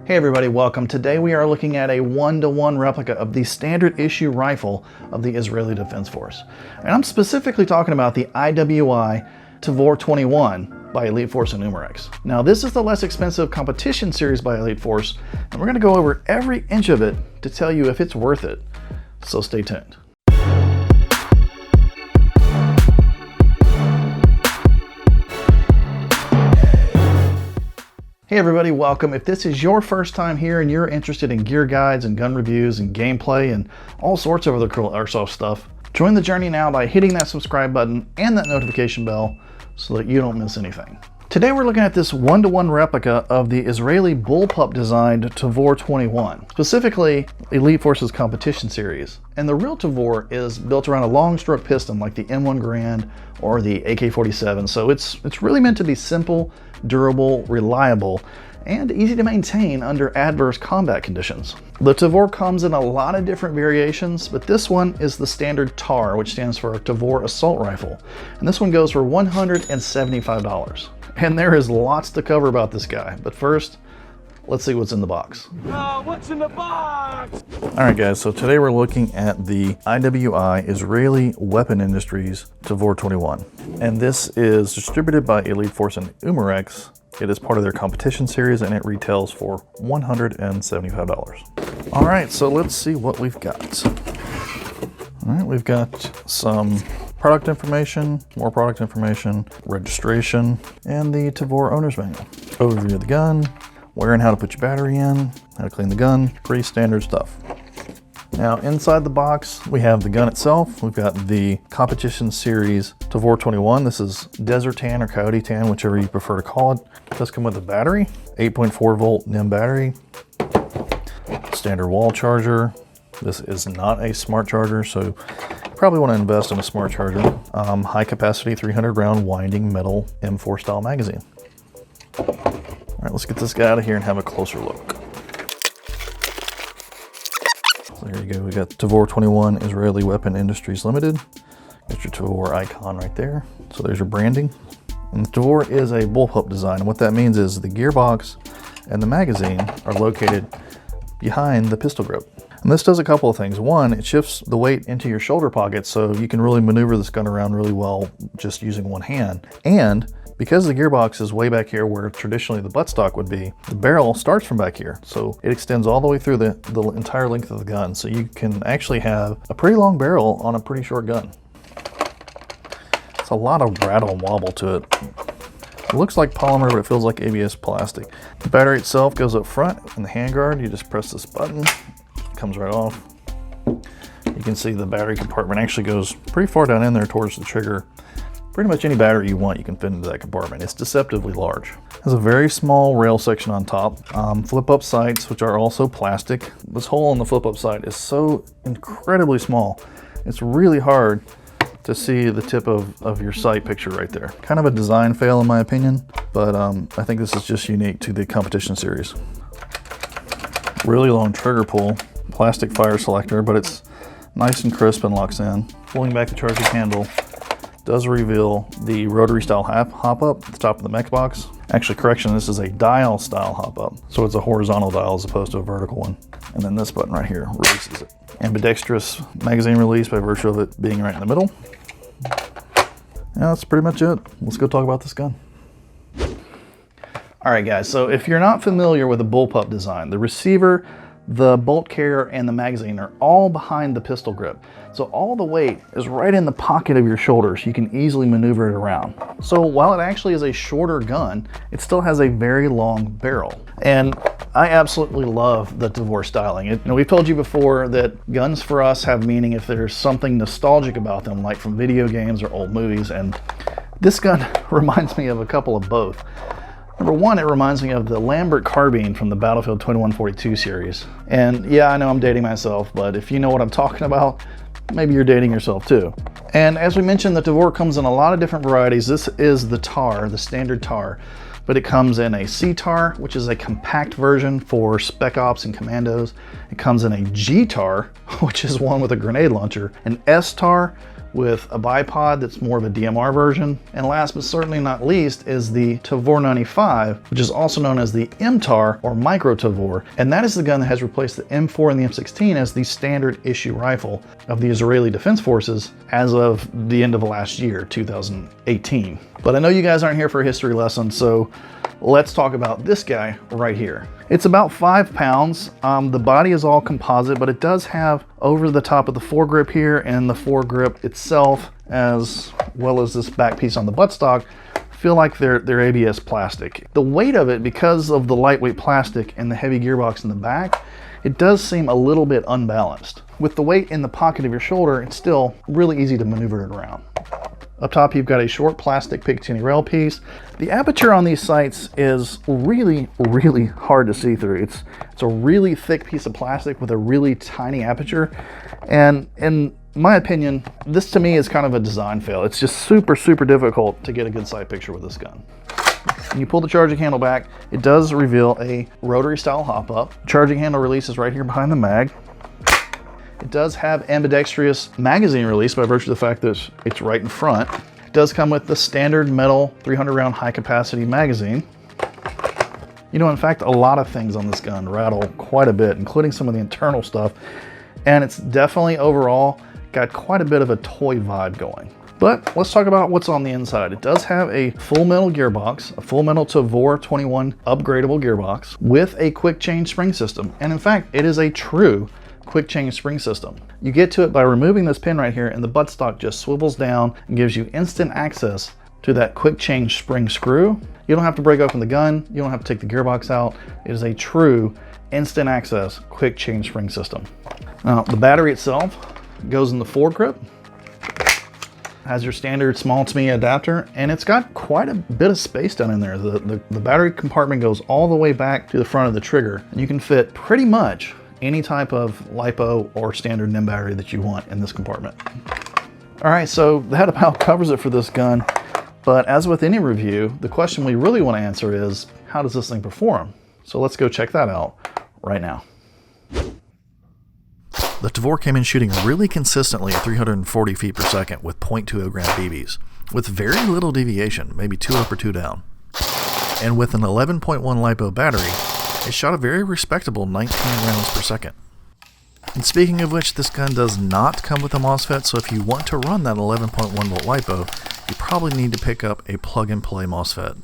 Hey everybody, welcome. Today we are looking at a one-to-one replica of the standard issue rifle of the Israeli Defense Force. And I'm specifically talking about the IWI Tavor 21 by Elite Force and Umarex. Now this is the less expensive competition series by Elite Force, and we're going to go over every inch of it to tell you if it's worth it. So stay tuned. Hey everybody, welcome. If this is your first time here and you're interested in gear guides and gun reviews and gameplay and all sorts of other cool airsoft stuff, join the journey now by hitting that subscribe button and that notification bell so that you don't miss anything. Today we're looking at this one-to-one replica of the Israeli Bullpup designed Tavor 21, specifically Elite Force's Competition Series. And the real Tavor is built around a long stroke piston like the M1 Garand or the AK-47, so it's really meant to be simple, durable, reliable, and easy to maintain under adverse combat conditions. The Tavor comes in a lot of different variations, but this one is the standard TAR, which stands for Tavor Assault Rifle. And this one goes for $175. And there is lots to cover about this guy, but first, let's see what's in the box. What's in the box? All right guys, so today we're looking at the IWI Israeli Weapon Industries Tavor 21. And this is distributed by Elite Force and Umarex. It is part of their competition series and it retails for $175. All right, so let's see what we've got. All right, we've got some product information, more product information, registration, and the Tavor owner's manual. Overview of the gun, where and how to put your battery in, how to clean the gun, pretty standard stuff. Now inside the box, we have the gun itself. We've got the Competition Series Tavor 21. This is Desert Tan or Coyote Tan, whichever you prefer to call it. It does come with a battery, 8.4 volt NIM battery, standard wall charger. This is not a smart charger, so you probably want to invest in a smart charger. High capacity 300 round winding metal M4 style magazine. All right, let's get this guy out of here and have a closer look. So there you go, we got Tavor 21 Israeli Weapon Industries Limited. Got your Tavor icon right there. So there's your branding. And the Tavor is a bullpup design. And what that means is the gearbox and the magazine are located behind the pistol grip. And this does a couple of things. One, it shifts the weight into your shoulder pocket so you can really maneuver this gun around really well just using one hand. And because the gearbox is way back here where traditionally the buttstock would be, the barrel starts from back here. So it extends all the way through the entire length of the gun. So you can actually have a pretty long barrel on a pretty short gun. It's a lot of rattle and wobble to it. It looks like polymer, but it feels like ABS plastic. The battery itself goes up front in the handguard. You just press this button. Comes right off. You can see the battery compartment actually goes pretty far down in there towards the trigger. Pretty much any battery you want you can fit into that compartment. It's deceptively large. It has a very small rail section on top. Flip up sights, which are also plastic. This hole on the flip up sight is so incredibly small. It's really hard to see the tip of your sight picture right there. Kind of a design fail in my opinion, but I think this is just unique to the competition series. Really long trigger pull. Plastic fire selector, but it's nice and crisp and locks in. Pulling back the charging handle does reveal the rotary style hop up at the top of the mech box. Actually, correction, this is a dial style hop up. So it's a horizontal dial as opposed to a vertical one. And then this button right here releases it. Ambidextrous magazine release by virtue of it being right in the middle. Yeah, that's pretty much it. Let's go talk about this gun. All right guys, so if you're not familiar with the Bullpup design, the receiver, the bolt carrier, and the magazine are all behind the pistol grip. So all the weight is right in the pocket of your shoulders. You can easily maneuver it around. So while it actually is a shorter gun, it still has a very long barrel. And I absolutely love the Tavor styling. We've told you before that guns for us have meaning if there's something nostalgic about them, like from video games or old movies. And this gun reminds me of a couple of both. Number one, it reminds me of the Lambert carbine from the Battlefield 2142 series. And yeah, I know I'm dating myself, but if you know what I'm talking about, maybe you're dating yourself too. And as we mentioned, the Tavor comes in a lot of different varieties. This is the TAR, the standard TAR, but it comes in a C-TAR, which is a compact version for spec ops and commandos. It comes in a G-TAR, which is one with a grenade launcher, an S-TAR, with a bipod that's more of a DMR version. And last but certainly not least is the Tavor 95, which is also known as the MTAR or Micro Tavor. And that is the gun that has replaced the M4 and the M16 as the standard issue rifle of the Israeli Defense Forces as of the end of last year, 2018. But I know you guys aren't here for a history lesson, so let's talk about this guy right here. It's about 5 pounds. The body is all composite, but it does have over the top of the foregrip here and the foregrip itself, as well as this back piece on the buttstock, feel like they're ABS plastic. The weight of it, because of the lightweight plastic and the heavy gearbox in the back, it does seem a little bit unbalanced. With the weight in the pocket of your shoulder, it's still really easy to maneuver it around. Up top, you've got a short plastic Picatinny rail piece. The aperture on these sights is really, really hard to see through. It's a really thick piece of plastic with a really tiny aperture. And in my opinion, this to me is kind of a design fail. It's just super, super difficult to get a good sight picture with this gun. When you pull the charging handle back, it does reveal a rotary style hop up. Charging handle release is right here behind the mag. It does have ambidextrous magazine release by virtue of the fact that it's right in front. It does come with the standard metal 300 round high capacity magazine. You know, in fact, a lot of things on this gun rattle quite a bit, including some of the internal stuff. And it's definitely overall got quite a bit of a toy vibe going. But let's talk about what's on the inside. It does have a full metal gearbox, a full metal Tavor 21 upgradable gearbox with a quick change spring system. And in fact, it is a true quick change spring system. You get to it by removing this pin right here, and the buttstock just swivels down and gives you instant access to that quick change spring screw. You don't have to break open the gun. You don't have to take the gearbox out. It is a true instant access quick change spring system. Now, the battery itself goes in the foregrip. Has your standard small to me adapter, and it's got quite a bit of space down in there. The battery compartment goes all the way back to the front of the trigger, and you can fit pretty much any type of LiPo or standard NIM battery that you want in this compartment. All right, so that about covers it for this gun. But as with any review, the question we really want to answer is, how does this thing perform? So let's go check that out right now. The Tavor came in shooting really consistently at 340 feet per second with .20 gram BBs, with very little deviation, maybe 2 up or 2 down. And with an 11.1 LiPo battery, it shot a very respectable 19 rounds per second. And speaking of which, this gun does not come with a MOSFET, so if you want to run that 11.1 volt LiPo, you probably need to pick up a plug-and-play MOSFET.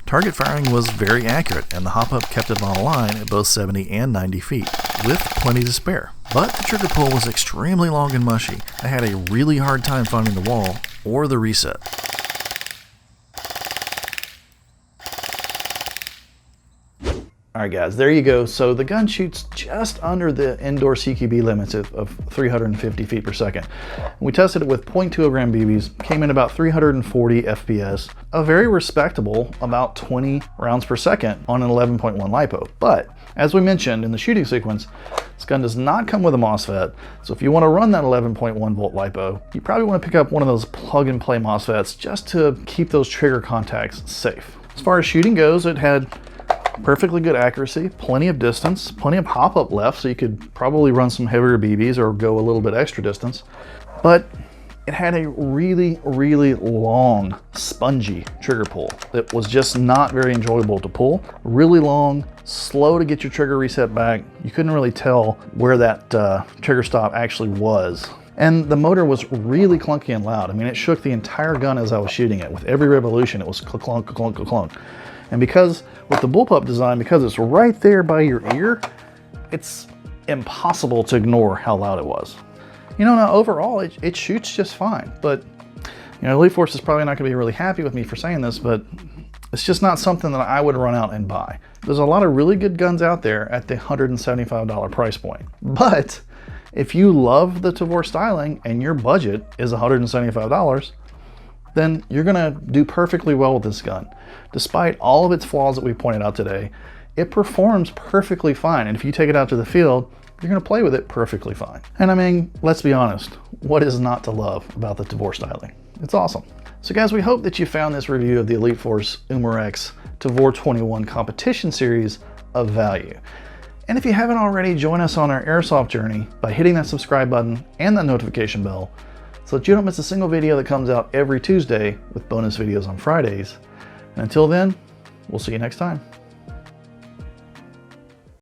Target firing was very accurate, and the hop-up kept it on line at both 70 and 90 feet, with plenty to spare. But the trigger pull was extremely long and mushy. I had a really hard time finding the wall or the reset. All right, guys, there you go. So the gun shoots just under the indoor CQB limits of 350 feet per second. We tested it with .20 gram BBs, came in about 340 FPS, a very respectable about 20 rounds per second on an 11.1 LiPo. But as we mentioned in the shooting sequence, this gun does not come with a MOSFET. So if you want to run that 11.1 volt LiPo, you probably want to pick up one of those plug and play MOSFETs just to keep those trigger contacts safe. As far as shooting goes, it had perfectly good accuracy, plenty of distance, plenty of hop-up left, so you could probably run some heavier BBs or go a little bit extra distance. But it had a really, really long, spongy trigger pull that was just not very enjoyable to pull. Really long, slow to get your trigger reset back. You couldn't really tell where that trigger stop actually was. And the motor was really clunky and loud. I mean, it shook the entire gun as I was shooting it. With every revolution, it was clunk, clunk, clunk. And because with the Bullpup design, because it's right there by your ear, it's impossible to ignore how loud it was. You know, now overall, it shoots just fine. But, you know, Elite Force is probably not going to be really happy with me for saying this, but it's just not something that I would run out and buy. There's a lot of really good guns out there at the $175 price point. But if you love the Tavor styling and your budget is $175, then you're gonna do perfectly well with this gun. Despite all of its flaws that we pointed out today, it performs perfectly fine. And if you take it out to the field, you're gonna play with it perfectly fine. And I mean, let's be honest, what is not to love about the Tavor styling? It's awesome. So guys, we hope that you found this review of the Elite Force Umarex Tavor 21 Competition Series of value. And if you haven't already, join us on our airsoft journey by hitting that subscribe button and that notification bell so that you don't miss a single video that comes out every Tuesday with bonus videos on Fridays. And until then, we'll see you next time.